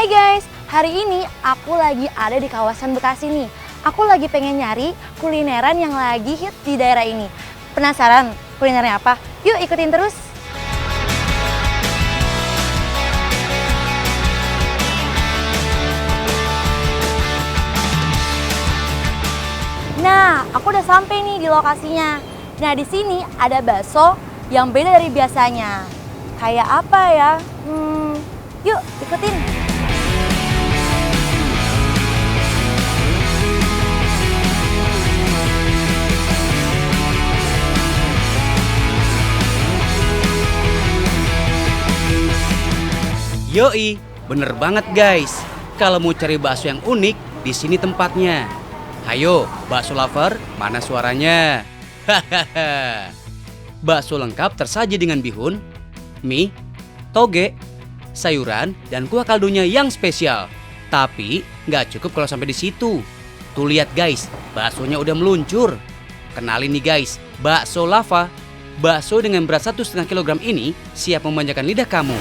Hai guys, hari ini aku lagi ada di kawasan Bekasi nih. Aku lagi pengen nyari kulineran yang lagi hit di daerah ini. Penasaran kulinernya apa? Yuk ikutin terus. Nah, aku udah sampai nih di lokasinya. Nah, di sini ada bakso yang beda dari biasanya. Kayak apa ya? Yuk ikutin. Yoi, bener banget guys. Kalau mau cari bakso yang unik, di sini tempatnya. Hayo, bakso lover, mana suaranya? Hahaha. Bakso lengkap tersaji dengan bihun, mie, toge, sayuran, dan kuah kaldunya yang spesial. Tapi nggak cukup kalau sampai di situ. Tuh lihat guys, baksonya udah meluncur. Kenalin nih guys, bakso lava. Bakso dengan berat 1,5 kg ini siap memanjakan lidah kamu.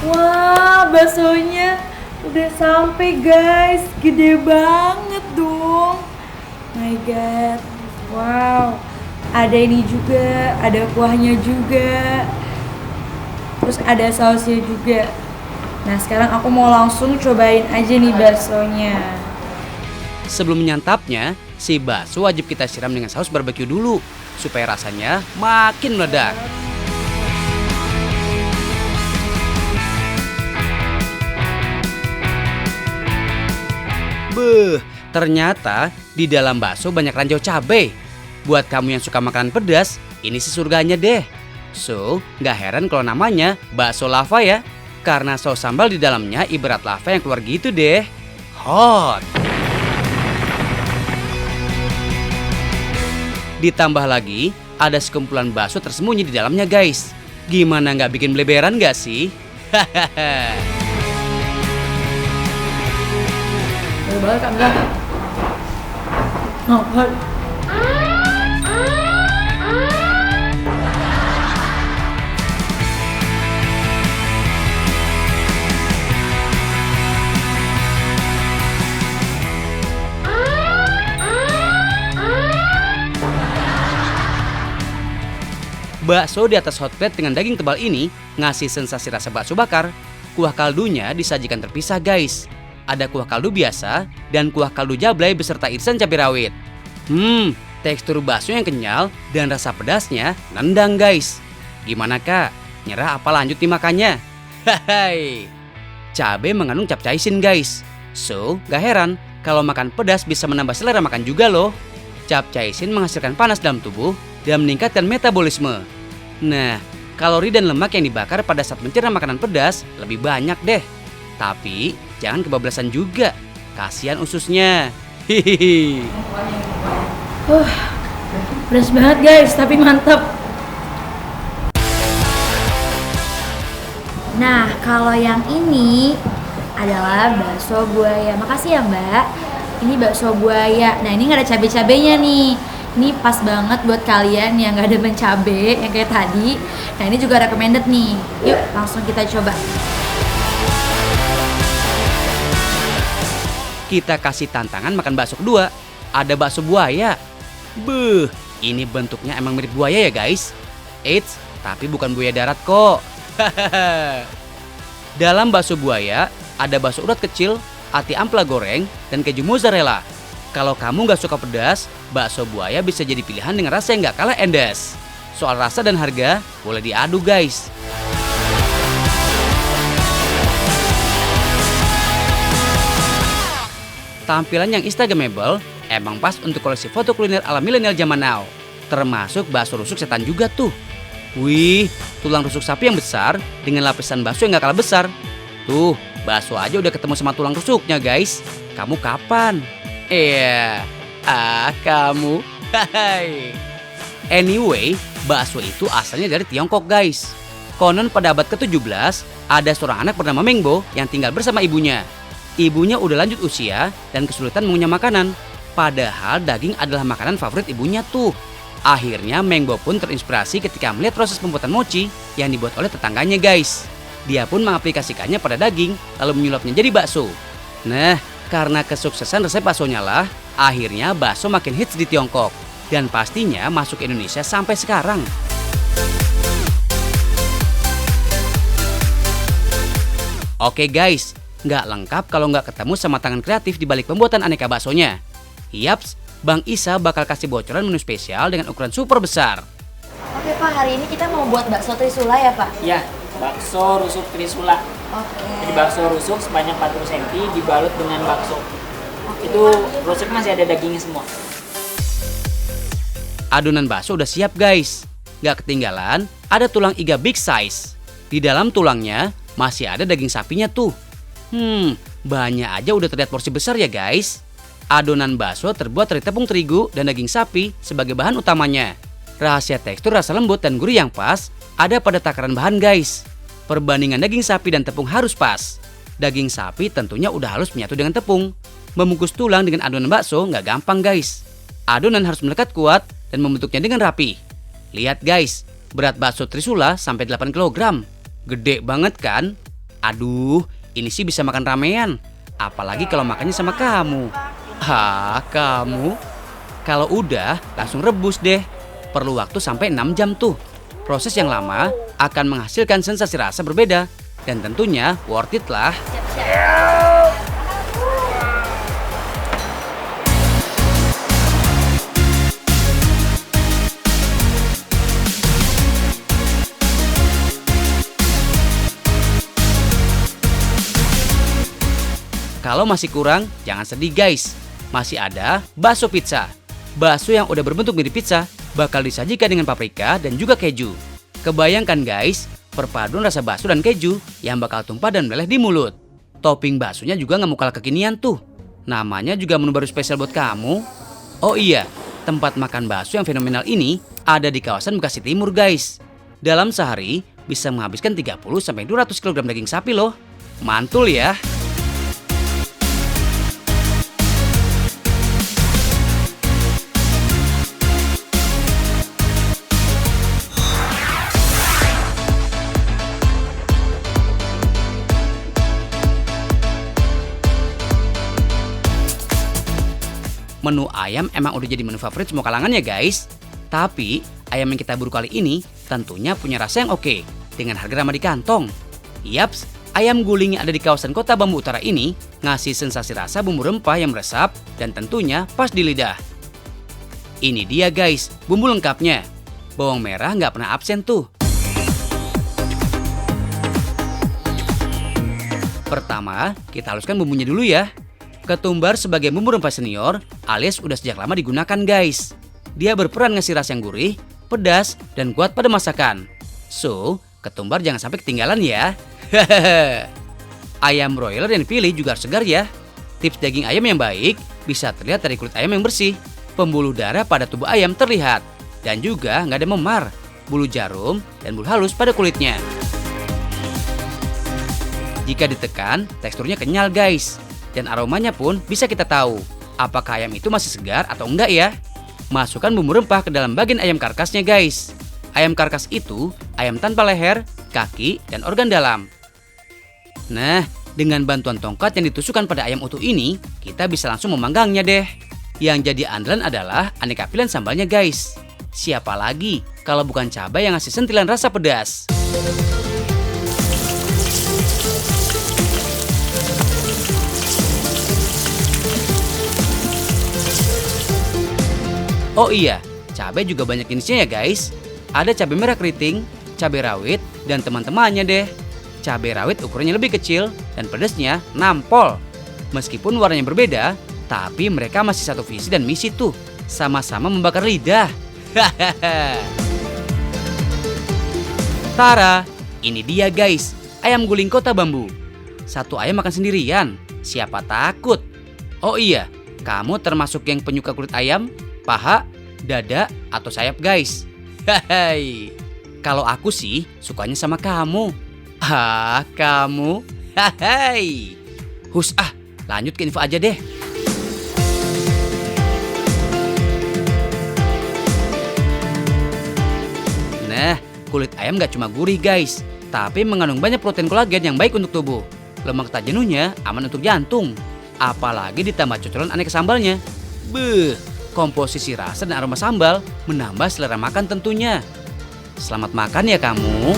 Wah, baksonya udah sampai guys, gede banget dong. My God, wow. Ada ini juga, ada kuahnya juga. Terus ada sausnya juga. Nah sekarang aku mau langsung cobain aja nih baksonya. Sebelum menyantapnya, si bakso wajib kita siram dengan saus barbeque dulu supaya rasanya makin meledak. Beuh, ternyata di dalam bakso banyak ranjau cabai. Buat kamu yang suka makanan pedas, ini sih surganya deh. So, gak heran kalau namanya bakso lava ya. Karena saus sambal di dalamnya ibarat lava yang keluar gitu deh. Hot. Ditambah lagi, ada sekumpulan bakso tersembunyi di dalamnya guys. Gimana gak bikin beleberan gak sih? Hahaha. Boleh banget kan enggak? Ngapain? Bakso di atas hot plate dengan daging tebal ini ngasih sensasi rasa bakso bakar. Kuah kaldunya disajikan terpisah guys. Ada kuah kaldu biasa dan kuah kaldu jablay beserta irisan cabai rawit. Tekstur bakso yang kenyal dan rasa pedasnya nendang guys. Gimana kak? Nyerah apa lanjut dimakannya? Hai. Cabai mengandung capsaicin guys. So, gak heran kalau makan pedas bisa menambah selera makan juga loh. Capsaicin menghasilkan panas dalam tubuh dan meningkatkan metabolisme. Nah, kalori dan lemak yang dibakar pada saat mencerna makanan pedas lebih banyak deh. Tapi jangan kebablasan juga, kasihan ususnya. Hihihi. Pedas banget guys, tapi mantap. Nah, kalau yang ini adalah bakso buaya. Makasih ya Mbak. Ini bakso buaya. Nah, ini nggak ada cabai-cabainya nih. Ini pas banget buat kalian yang nggak ada cabai yang kayak tadi. Nah, ini juga recommended nih. Yuk, langsung kita coba. Kita kasih tantangan makan bakso kedua. Ada bakso buaya. Beuh, ini bentuknya emang mirip buaya ya guys. Eits, tapi bukan buaya darat kok. Dalam bakso buaya, ada bakso urat kecil, ati ampela goreng, dan keju mozzarella. Kalau kamu gak suka pedas, bakso buaya bisa jadi pilihan dengan rasa yang gak kalah endes. Soal rasa dan harga, boleh diadu guys. Tampilan yang instagramable emang pas untuk koleksi foto kuliner ala milenial zaman now. Termasuk bakso rusuk setan juga tuh. Wih, tulang rusuk sapi yang besar dengan lapisan bakso yang gak kalah besar. Tuh, bakso aja udah ketemu sama tulang rusuknya guys. Kamu kapan? Kamu. Hai. Anyway, bakso itu asalnya dari Tiongkok guys. Konon pada abad ke-17, ada seorang anak bernama Mengbo yang tinggal bersama ibunya. Ibunya udah lanjut usia dan kesulitan mengunyah makanan. Padahal daging adalah makanan favorit ibunya tuh. Akhirnya Mengbo pun terinspirasi ketika melihat proses pembuatan mochi yang dibuat oleh tetangganya guys. Dia pun mengaplikasikannya pada daging, lalu menyulapnya jadi bakso. Nah, karena kesuksesan resep baksonya lah, akhirnya bakso makin hits di Tiongkok. Dan pastinya masuk Indonesia sampai sekarang. Oke guys, nggak lengkap kalau nggak ketemu sama tangan kreatif di balik pembuatan aneka baksonya. Yaps, Bang Isa bakal kasih bocoran menu spesial dengan ukuran super besar. Oke Pak, hari ini kita mau buat bakso Trisula ya Pak? Ya, bakso rusuk Trisula. Oke. Jadi bakso rusuk sepanjang 40 cm dibalut dengan bakso. Itu rusuk masih ada dagingnya semua. Adonan bakso udah siap guys. Nggak ketinggalan, ada tulang iga big size. Di dalam tulangnya masih ada daging sapinya tuh. Banyak aja udah terlihat porsi besar ya guys. Adonan bakso terbuat dari tepung terigu dan daging sapi sebagai bahan utamanya. Rahasia tekstur rasa lembut dan gurih yang pas ada pada takaran bahan guys. Perbandingan daging sapi dan tepung harus pas. Daging sapi tentunya udah halus menyatu dengan tepung. Membungkus tulang dengan adonan bakso nggak gampang guys. Adonan harus melekat kuat dan membentuknya dengan rapi. Lihat guys, berat bakso Trisula sampai 8 kg. Gede banget kan? Aduh, ini sih bisa makan ramean. Apalagi kalau makannya sama kamu. Kamu? Kalau udah, langsung rebus deh. Perlu waktu sampai 6 jam tuh. Proses yang lama akan menghasilkan sensasi rasa berbeda. Dan tentunya worth it lah. Kalau masih kurang, jangan sedih guys. Masih ada bakso pizza. Bakso yang udah berbentuk mirip pizza bakal disajikan dengan paprika dan juga keju. Kebayangkan guys, perpaduan rasa bakso dan keju yang bakal tumpah dan meleleh di mulut. Topping baksonya juga nggak mau kalah kekinian tuh. Namanya juga menu baru spesial buat kamu. Oh iya, tempat makan bakso yang fenomenal ini ada di kawasan Bekasi Timur guys. Dalam sehari bisa menghabiskan 30-200 kg daging sapi loh. Mantul ya. Menu ayam emang udah jadi menu favorit semua kalangan ya guys. Tapi ayam yang kita buru kali ini tentunya punya rasa yang oke dengan harga ramah di kantong. Yaps, ayam guling yang ada di kawasan Kota Bambu Utara ini ngasih sensasi rasa bumbu rempah yang meresap dan tentunya pas di lidah. Ini dia guys, bumbu lengkapnya. Bawang merah nggak pernah absen tuh. Pertama, kita haluskan bumbunya dulu ya. Ketumbar sebagai bumbu rempah senior alias udah sejak lama digunakan guys. Dia berperan ngasih rasa yang gurih, pedas, dan kuat pada masakan. So, ketumbar jangan sampai ketinggalan ya. Ayam broiler yang dipilih juga harus segar ya. Tips daging ayam yang baik bisa terlihat dari kulit ayam yang bersih. Pembuluh darah pada tubuh ayam terlihat. Dan juga nggak ada memar, bulu jarum, dan bulu halus pada kulitnya. Jika ditekan, teksturnya kenyal guys. Dan aromanya pun bisa kita tahu apakah ayam itu masih segar atau enggak ya. Masukkan bumbu rempah ke dalam bagian ayam karkasnya guys. Ayam karkas itu ayam tanpa leher, kaki, dan organ dalam. Nah, dengan bantuan tongkat yang ditusukkan pada ayam utuh ini, kita bisa langsung memanggangnya deh. Yang jadi andalan adalah aneka pilihan sambalnya guys. Siapa lagi kalau bukan cabai yang ngasih sentilan rasa pedas. Oh iya, cabai juga banyak jenisnya ya guys. Ada cabai merah keriting, cabai rawit, dan teman-temannya deh. Cabai rawit ukurannya lebih kecil dan pedasnya nampol. Meskipun warnanya berbeda, tapi mereka masih satu visi dan misi tuh. Sama-sama membakar lidah. Tara, ini dia guys, ayam guling Kota Bambu. Satu ayam makan sendirian, siapa takut? Oh iya, kamu termasuk yang penyuka kulit ayam? Paha, dada, atau sayap guys. Hai. Kalau aku sih sukanya sama kamu. Kamu. Hai. Lanjut ke info aja deh. Nah, kulit ayam gak cuma gurih guys, tapi mengandung banyak protein kolagen yang baik untuk tubuh. Lemak tak jenuhnya aman untuk jantung. Apalagi ditambah cocolan aneka sambalnya. Beuh, komposisi rasa dan aroma sambal menambah selera makan tentunya. Selamat makan ya kamu.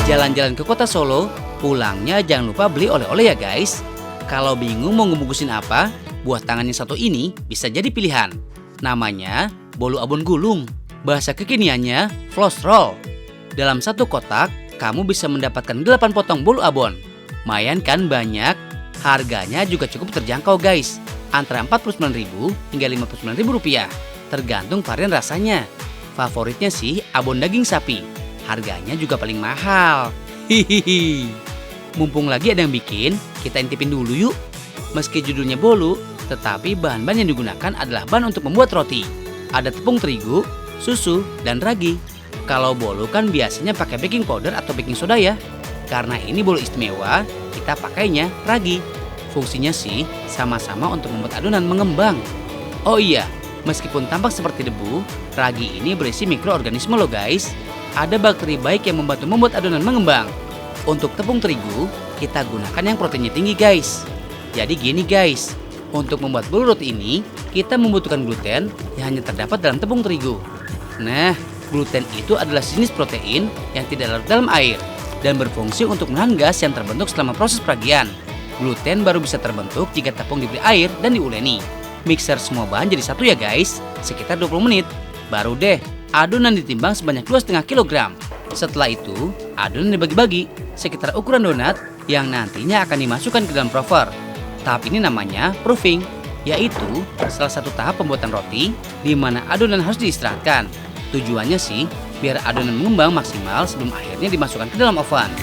Jalan-jalan ke kota Solo, pulangnya jangan lupa beli oleh-oleh ya guys. Kalau bingung mau ngebungkusin apa, buah tangan yang satu ini bisa jadi pilihan. Namanya bolu abon gulung, bahasa kekiniannya floss roll. Dalam satu kotak, kamu bisa mendapatkan 8 potong bolu abon. Lumayan kan banyak, harganya juga cukup terjangkau guys. Antara Rp49.000 hingga Rp59.000 rupiah, tergantung varian rasanya. Favoritnya sih abon daging sapi. Harganya juga paling mahal. Hihihi. Mumpung lagi ada yang bikin, kita intipin dulu yuk. Meski judulnya bolu, tetapi bahan-bahan yang digunakan adalah bahan untuk membuat roti. Ada tepung terigu, susu, dan ragi. Kalau bolu kan biasanya pakai baking powder atau baking soda ya. Karena ini bolu istimewa, kita pakainya ragi. Fungsinya sih sama-sama untuk membuat adonan mengembang. Oh iya, meskipun tampak seperti debu, ragi ini berisi mikroorganisme loh guys. Ada bakteri baik yang membantu membuat adonan mengembang. Untuk tepung terigu, kita gunakan yang proteinnya tinggi guys. Jadi gini guys, untuk membuat bolu roti ini, kita membutuhkan gluten yang hanya terdapat dalam tepung terigu. Nah, gluten itu adalah jenis protein yang tidak larut dalam air dan berfungsi untuk menahan gas yang terbentuk selama proses peragian. Gluten baru bisa terbentuk jika tepung diberi air dan diuleni. Mixer semua bahan jadi satu ya guys, sekitar 20 menit. Baru deh, adonan ditimbang sebanyak 2,5 kg. Setelah itu, adonan dibagi-bagi sekitar ukuran donat yang nantinya akan dimasukkan ke dalam prover. Tahap ini namanya proofing, yaitu salah satu tahap pembuatan roti di mana adonan harus diistirahatkan. Tujuannya sih biar adonan mengembang maksimal sebelum akhirnya dimasukkan ke dalam oven.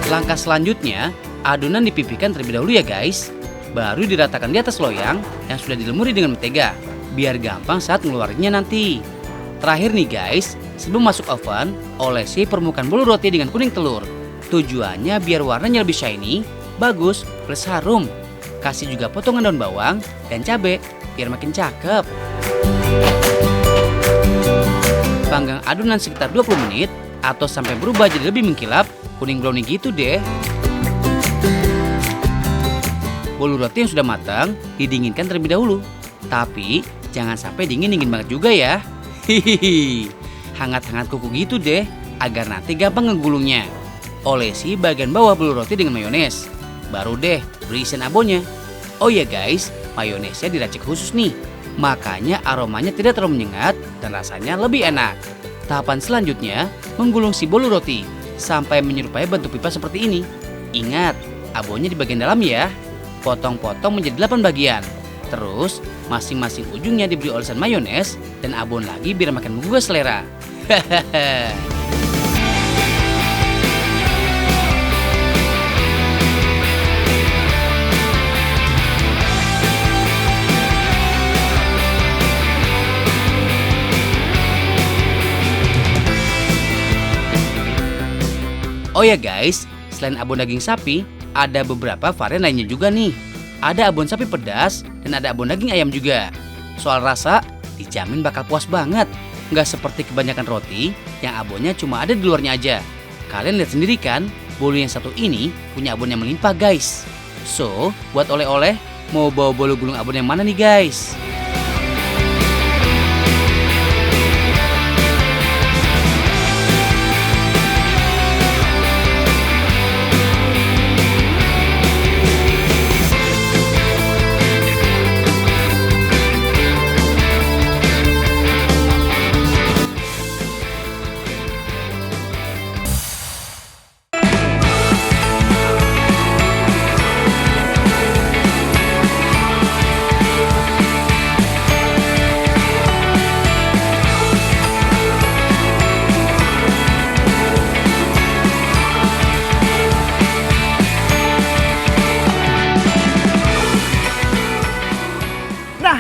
Langkah selanjutnya, adonan dipipihkan terlebih dahulu ya guys. Baru diratakan di atas loyang yang sudah dilumuri dengan mentega, biar gampang saat ngeluarinnya nanti. Terakhir nih guys, sebelum masuk oven, olesi permukaan bolu roti dengan kuning telur. Tujuannya biar warnanya lebih shiny, bagus, plus harum. Kasih juga potongan daun bawang dan cabai, biar makin cakep. Panggang adonan sekitar 20 menit, atau sampai berubah jadi lebih mengkilap, kuning brownie gitu deh. Bolu roti yang sudah matang didinginkan terlebih dahulu. Tapi jangan sampai dingin-dingin banget juga ya. Hihihi. Hangat-hangat kuku gitu deh, agar nanti gampang ngegulungnya. Olesi bagian bawah bolu roti dengan mayones. Baru deh beri isian abonnya. Oh ya guys, mayonesnya diracik khusus nih. Makanya aromanya tidak terlalu menyengat dan rasanya lebih enak. Tahapan selanjutnya, menggulung si bolu roti sampai menyerupai bentuk pipa seperti ini. Ingat, abonnya di bagian dalam ya. Potong-potong menjadi 8 bagian. Terus, masing-masing ujungnya diberi olesan mayones dan abon lagi biar makin menggugah selera. Hahaha. Oh ya guys, selain abon daging sapi, ada beberapa varian lainnya juga nih. Ada abon sapi pedas dan ada abon daging ayam juga. Soal rasa, dijamin bakal puas banget. Nggak seperti kebanyakan roti yang abonnya cuma ada di luarnya aja. Kalian lihat sendiri kan, bolu yang satu ini punya abon yang melimpah guys. So, buat oleh-oleh, mau bawa bolu gulung abon yang mana nih guys?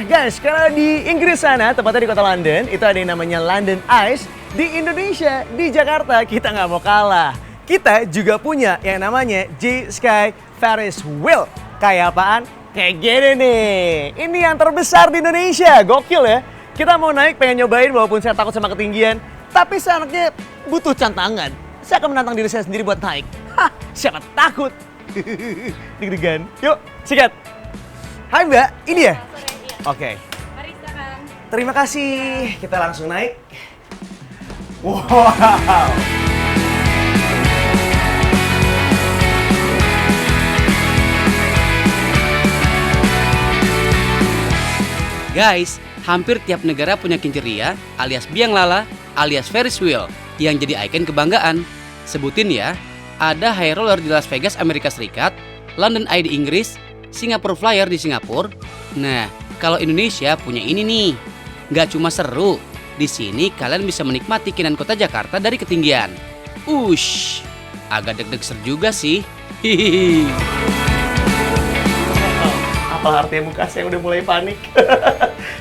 guys, kalau di Inggris sana, tepatnya di kota London, itu ada yang namanya London Eyes. Di Indonesia, di Jakarta, kita nggak mau kalah. Kita juga punya yang namanya J-Sky Ferris Wheel. Kayak apaan? Kayak gini nih. Ini yang terbesar di Indonesia. Gokil ya. Kita mau naik, pengen nyobain walaupun saya takut sama ketinggian. Tapi saya anaknya butuh tantangan. Saya akan menantang diri saya sendiri buat naik. Hah, siapa takut? Deg-degan. Yuk, sikat. Hai Mbak, ini ya? Oke. Mari silakan. Terima kasih. Kita langsung naik. Wow. Guys, hampir tiap negara punya kinceria alias biang lala alias Ferris wheel yang jadi ikon kebanggaan. Sebutin ya, ada high roller di Las Vegas, Amerika Serikat, London Eye di Inggris, Singapore Flyer di Singapura. Nah, kalau Indonesia punya ini nih. Nggak cuma seru, di sini kalian bisa menikmati keindahan kota Jakarta dari ketinggian. Ush, agak deg-deg ser juga sih. Hihihi. Apa artinya muka saya udah mulai panik?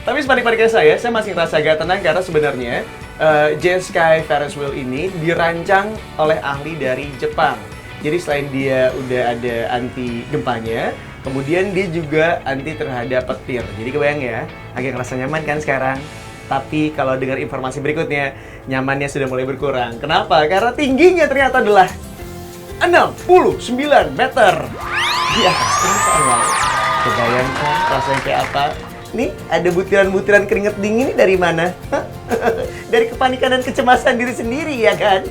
Tapi sepanik-paniknya saya masih ngerasa agak tenang karena sebenarnya J-Sky Ferris Wheel ini dirancang oleh ahli dari Jepang. Jadi selain dia udah ada anti gempanya, kemudian dia juga anti terhadap petir. Jadi kebayang ya, agak ngerasa nyaman kan sekarang? Tapi kalau dengar informasi berikutnya, nyamannya sudah mulai berkurang. Kenapa? Karena tingginya ternyata adalah 69 meter di atas permukaan laut. Kebayangkan rasanya kayak apa? Nih, ada butiran-butiran keringat dingin ini dari mana? Dari kepanikan dan kecemasan diri sendiri ya kan?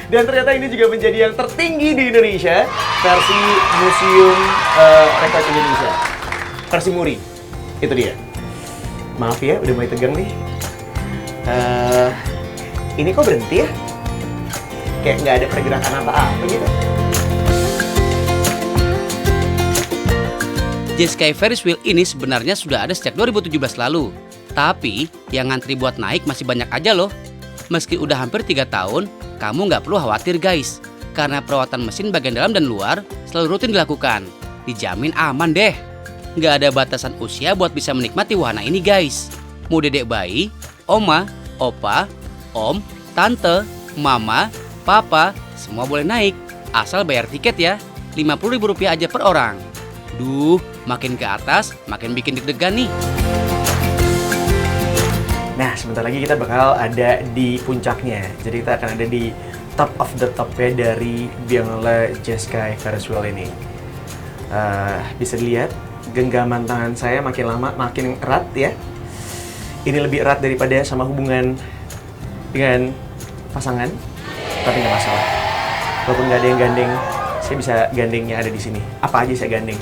Dan ternyata ini juga menjadi yang tertinggi di Indonesia, versi Museum Rekor Indonesia, versi Muri. Itu dia. Maaf ya, udah mulai tegang nih. Ini kok berhenti ya? Kayak nggak ada pergerakan apa-apa gitu. J-Sky Ferris Wheel ini sebenarnya sudah ada sejak 2017 lalu. Tapi, yang ngantri buat naik masih banyak aja loh. Meski udah hampir 3 tahun, kamu nggak perlu khawatir guys. Karena perawatan mesin bagian dalam dan luar selalu rutin dilakukan. Dijamin aman deh. Nggak ada batasan usia buat bisa menikmati wahana ini guys. Mau dedek bayi, oma, opa, om, tante, mama, papa, semua boleh naik. Asal bayar tiket ya, Rp50.000 aja per orang. Duh, makin ke atas, makin bikin deg-degan nih. Nah, sebentar lagi kita bakal ada di puncaknya. Jadi kita akan ada di top of the top ya dari Bianglala J-Sky Ferris Wheel ini. Bisa dilihat, genggaman tangan saya makin lama makin erat ya. Ini lebih erat daripada sama hubungan dengan pasangan, tapi nggak masalah. Walaupun nggak ada yang gandeng, saya bisa gandengnya ada di sini. Apa aja saya gandeng.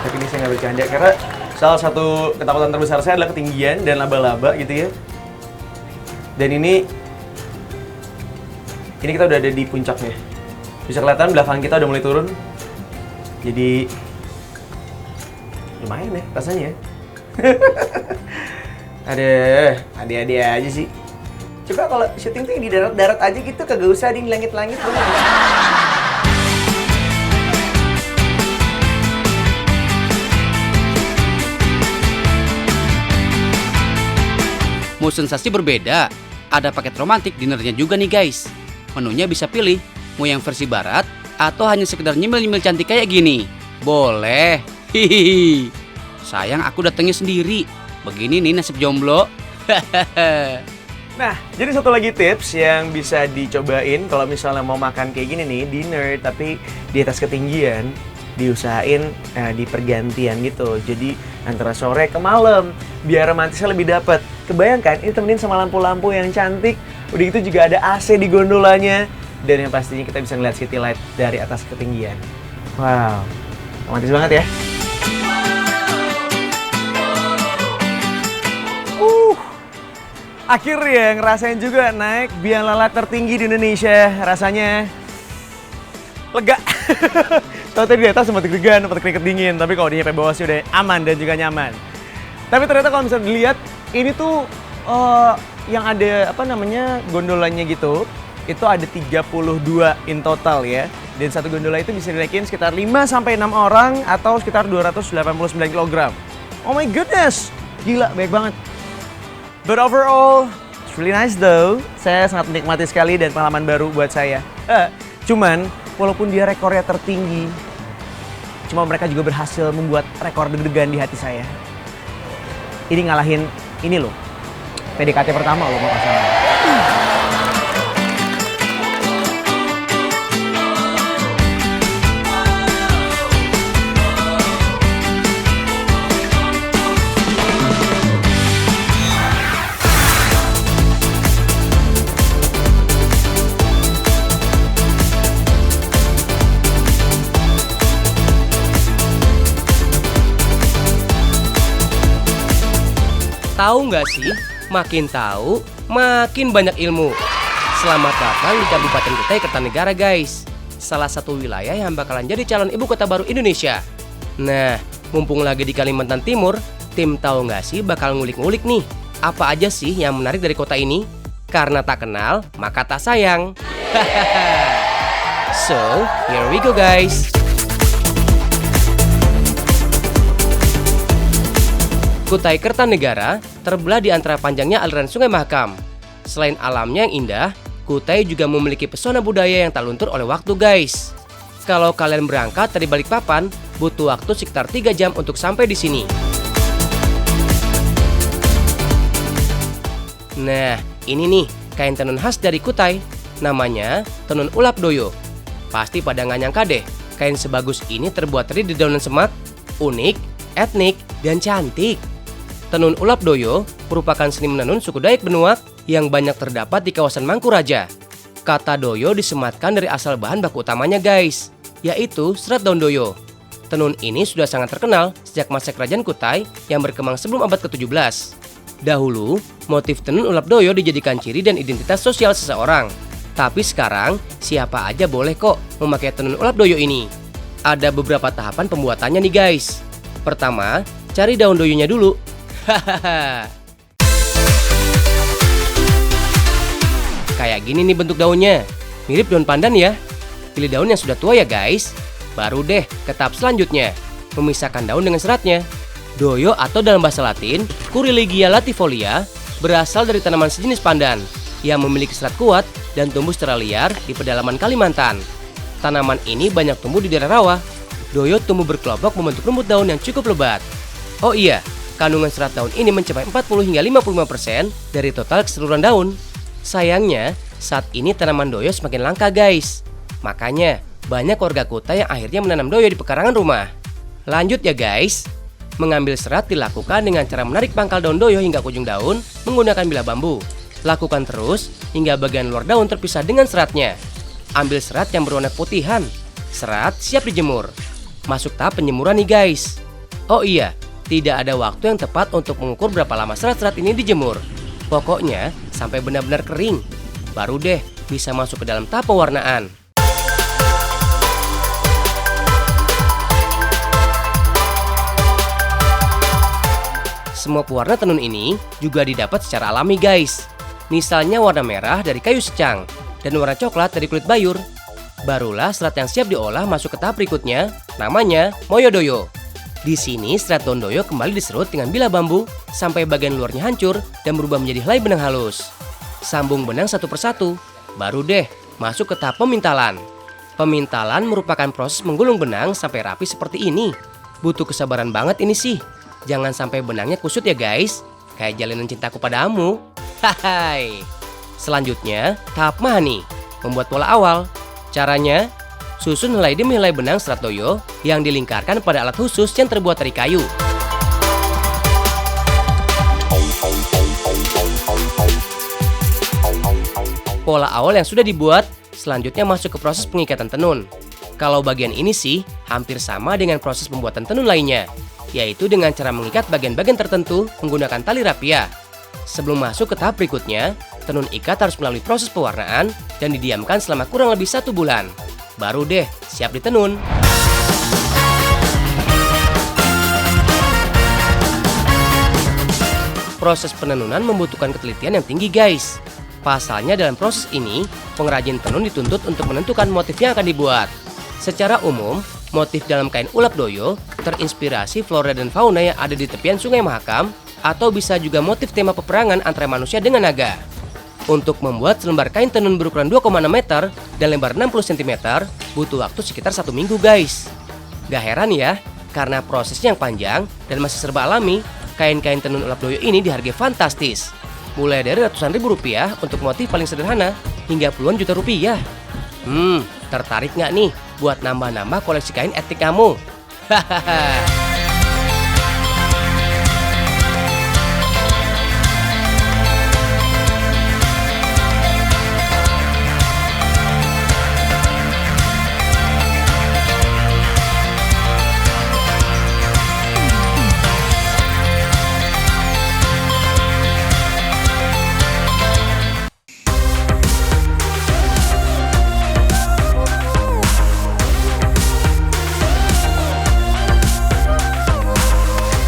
Tapi ini saya nggak bercanda karena salah satu ketakutan terbesar saya adalah ketinggian dan laba-laba gitu ya. Dan ini kita udah ada di puncaknya. Bisa kelihatan belakang kita udah mulai turun. Jadi lumayan ya rasanya. Ada aja sih. Coba kalau syuting tuh di darat-darat aja gitu, kagak usah di langit-langit. Mau sensasi berbeda, ada paket romantik dinernya juga nih guys. Menunya bisa pilih, mau yang versi barat atau hanya sekedar nyemil-nyemil cantik kayak gini. Boleh. Hihihi. Sayang aku datangnya sendiri. Begini nih nasib jomblo. Nah, jadi satu lagi tips yang bisa dicobain kalau misalnya mau makan kayak gini nih, dinner tapi di atas ketinggian, diusahain di pergantian gitu. Jadi antara sore ke malam, biar romantisnya lebih dapet. Kebayangkan ini temenin sama lampu-lampu yang cantik. Udah gitu juga ada AC di gondolanya. Dan yang pastinya kita bisa ngeliat city light dari atas ketinggian. Wow, romantis banget ya. Akhirnya ngerasain juga naik Bianglala tertinggi di Indonesia. Rasanya lega. Tahu tadi di atas sempat deg-degan, sempat keringet dingin. Tapi kalau di nyampe bawah sih udah aman dan juga nyaman. Tapi ternyata kalau misalnya dilihat, ini tuh yang ada gondolanya gitu. Itu ada 32 in total ya. Dan satu gondola itu bisa dinaikin sekitar 5-6 orang atau sekitar 289 kg. Oh my goodness, gila banyak banget. But overall, it's really nice though. Saya sangat menikmati sekali dan pengalaman baru buat saya. Cuman, walaupun dia rekornya tertinggi, cuma mereka juga berhasil membuat rekor deg-degan di hati saya. Ini ngalahin ini loh, PDKT pertama loh mau pasangan. Tahu nggak sih, makin tahu, makin banyak ilmu. Selamat datang di Kabupaten Kutai Kertanegara guys. Salah satu wilayah yang bakalan jadi calon ibu kota baru Indonesia. Nah, mumpung lagi di Kalimantan Timur, tim tahu nggak sih bakal ngulik-ngulik nih. Apa aja sih yang menarik dari kota ini? Karena tak kenal, maka tak sayang. So, here we go guys. Kutai Kertanegara terbelah di antara panjangnya aliran Sungai Mahakam. Selain alamnya yang indah, Kutai juga memiliki pesona budaya yang tak luntur oleh waktu guys. Kalau kalian berangkat dari Balikpapan, butuh waktu sekitar 3 jam untuk sampai di sini. Nah, ini nih kain tenun khas dari Kutai. Namanya tenun ulap doyo. Pasti pada nggak nyangka deh, kain sebagus ini terbuat dari dedaunan semak, unik, etnik, dan cantik. Tenun ulap doyo merupakan seni menenun suku Dayak Benuak yang banyak terdapat di kawasan Mangkuraja. Kata doyo disematkan dari asal bahan baku utamanya guys, yaitu serat daun doyo. Tenun ini sudah sangat terkenal sejak masa kerajaan Kutai yang berkembang sebelum abad ke-17. Dahulu, motif tenun ulap doyo dijadikan ciri dan identitas sosial seseorang. Tapi sekarang, siapa aja boleh kok memakai tenun ulap doyo ini. Ada beberapa tahapan pembuatannya nih guys. Pertama, cari daun doyonya dulu. Hahaha. Kayak gini nih bentuk daunnya. Mirip daun pandan ya. Pilih daun yang sudah tua ya guys. Baru deh ke tahap selanjutnya, memisahkan daun dengan seratnya. Doyo atau dalam bahasa Latin, Curiligia latifolia, berasal dari tanaman sejenis pandan yang memiliki serat kuat dan tumbuh secara liar di pedalaman Kalimantan. Tanaman ini banyak tumbuh di daerah rawa. Doyo tumbuh berkelompok membentuk rumput daun yang cukup lebat. Oh iya, kandungan serat daun ini mencapai 40 hingga 55% dari total keseluruhan daun. Sayangnya, saat ini tanaman doyo semakin langka guys. Makanya, banyak warga Kutai yang akhirnya menanam doyo di pekarangan rumah. Lanjut ya guys. Mengambil serat dilakukan dengan cara menarik pangkal daun doyo hingga ke ujung daun menggunakan bilah bambu. Lakukan terus hingga bagian luar daun terpisah dengan seratnya. Ambil serat yang berwarna putihan. Serat siap dijemur. Masuk tahap penjemuran nih guys. Oh iya, tidak ada waktu yang tepat untuk mengukur berapa lama serat-serat ini dijemur. Pokoknya sampai benar-benar kering. Baru deh bisa masuk ke dalam tahap pewarnaan. Semua pewarna tenun ini juga didapat secara alami guys. Misalnya warna merah dari kayu secang dan warna coklat dari kulit bayur. Barulah serat yang siap diolah masuk ke tahap berikutnya, namanya moyodoyo. Di sini serat daun doyo kembali diserut dengan bilah bambu sampai bagian luarnya hancur dan berubah menjadi helai benang halus. Sambung benang satu persatu, baru deh masuk ke tahap pemintalan. Pemintalan merupakan proses menggulung benang sampai rapi seperti ini. Butuh kesabaran banget ini sih. Jangan sampai benangnya kusut ya guys, kayak jalinan cintaku padamu. Hai. Selanjutnya, tahap mahani, membuat pola awal. Caranya, susun helai demi helai benang serat doyo yang dilingkarkan pada alat khusus yang terbuat dari kayu. Pola awal yang sudah dibuat, selanjutnya masuk ke proses pengikatan tenun. Kalau bagian ini sih, hampir sama dengan proses pembuatan tenun lainnya, yaitu dengan cara mengikat bagian-bagian tertentu menggunakan tali rapia. Sebelum masuk ke tahap berikutnya, tenun ikat harus melalui proses pewarnaan dan didiamkan selama kurang lebih 1 bulan. Baru deh siap ditenun. Proses penenunan membutuhkan ketelitian yang tinggi guys. Pasalnya dalam proses ini, pengrajin tenun dituntut untuk menentukan motif yang akan dibuat. Secara umum, Motif dalam kain ulap doyo terinspirasi flora dan fauna yang ada di tepian Sungai Mahakam, atau bisa juga motif tema peperangan antara manusia dengan naga. Untuk membuat selembar kain tenun berukuran 2,6 meter dan lebar 60 cm, butuh waktu sekitar 1 minggu guys. Gak heran ya, karena prosesnya yang panjang dan masih serba alami, kain-kain tenun ulap doyo ini dihargai fantastis. Mulai dari ratusan ribu rupiah untuk motif paling sederhana, hingga puluhan juta rupiah. Tertarik nggak nih buat nambah-nambah koleksi kain etnik kamu? Hahaha.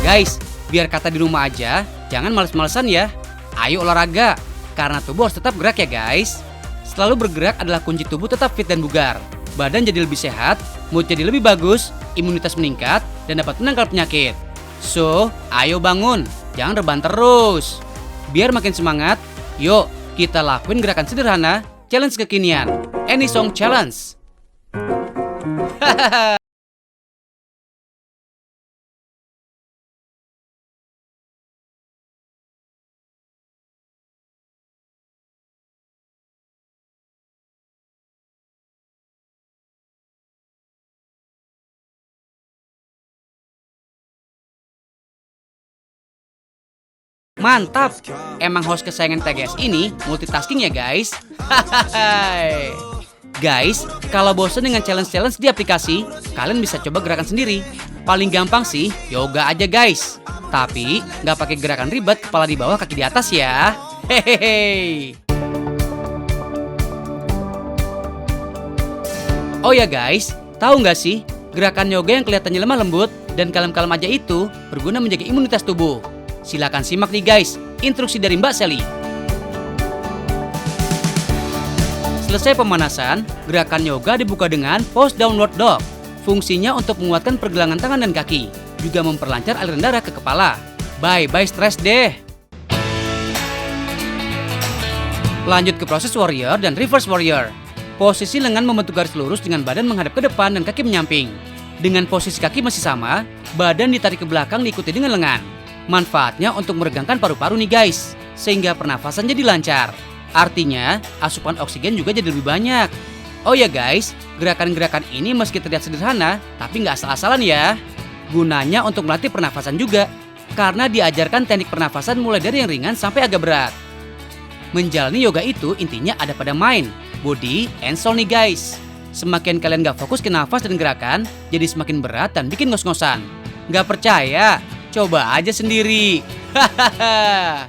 Guys, biar kata di rumah aja, jangan males-malesan ya. Ayo olahraga, karena tubuh harus tetap gerak ya guys. Selalu bergerak adalah kunci tubuh tetap fit dan bugar. Badan jadi lebih sehat, mood jadi lebih bagus, imunitas meningkat, dan dapat menangkal penyakit. So, ayo bangun, jangan rebahan terus. Biar makin semangat, yuk kita lakuin gerakan sederhana, challenge kekinian. Any Song Challenge. Mantap, emang host kesayangan TGS ini multitasking ya guys. Hahaha. Guys, kalau bosan dengan challenge-challenge di aplikasi, kalian bisa coba gerakan sendiri. Paling gampang sih, yoga aja guys. Tapi nggak pakai gerakan ribet, kepala di bawah, kaki di atas ya. Hehehe. Oh ya guys, tahu nggak sih, gerakan yoga yang kelihatannya lemah lembut dan kalem-kalem aja itu berguna menjaga imunitas tubuh. Silakan simak nih guys, instruksi dari Mbak Sally. Selesai pemanasan, gerakan yoga dibuka dengan pose downward dog. Fungsinya untuk menguatkan pergelangan tangan dan kaki, juga memperlancar aliran darah ke kepala. Bye-bye stres deh. Lanjut ke proses warrior dan reverse warrior. Posisi lengan membentuk garis lurus dengan badan menghadap ke depan dan kaki menyamping. Dengan posisi kaki masih sama, badan ditarik ke belakang diikuti dengan lengan. Manfaatnya untuk meregangkan paru-paru nih guys, sehingga pernafasan jadi lancar. Artinya, asupan oksigen juga jadi lebih banyak. Oh ya guys, gerakan-gerakan ini meski terlihat sederhana, tapi nggak asal-asalan ya. Gunanya untuk melatih pernafasan juga, karena diajarkan teknik pernafasan mulai dari yang ringan sampai agak berat. Menjalani yoga itu intinya ada pada mind, body, and soul nih guys. Semakin kalian nggak fokus ke nafas dan gerakan, jadi semakin berat dan bikin ngos-ngosan. Nggak percaya? Coba aja sendiri. Hahaha.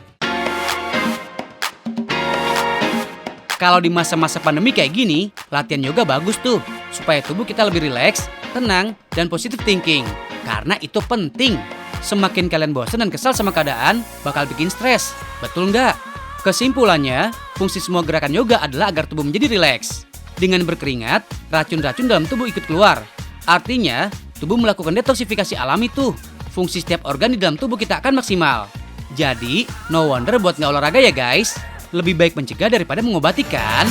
Kalau di masa-masa pandemi kayak gini, latihan yoga bagus tuh, supaya tubuh kita lebih rileks, tenang, dan positive thinking. Karena itu penting. Semakin kalian bosan dan kesal sama keadaan, bakal bikin stres. Betul nggak? Kesimpulannya, fungsi semua gerakan yoga adalah agar tubuh menjadi rileks. Dengan berkeringat, racun-racun dalam tubuh ikut keluar. Artinya, tubuh melakukan detoksifikasi alami tuh. Fungsi setiap organ di dalam tubuh kita akan maksimal. Jadi, no wonder buat nggak olahraga ya guys. Lebih baik mencegah daripada mengobati kan?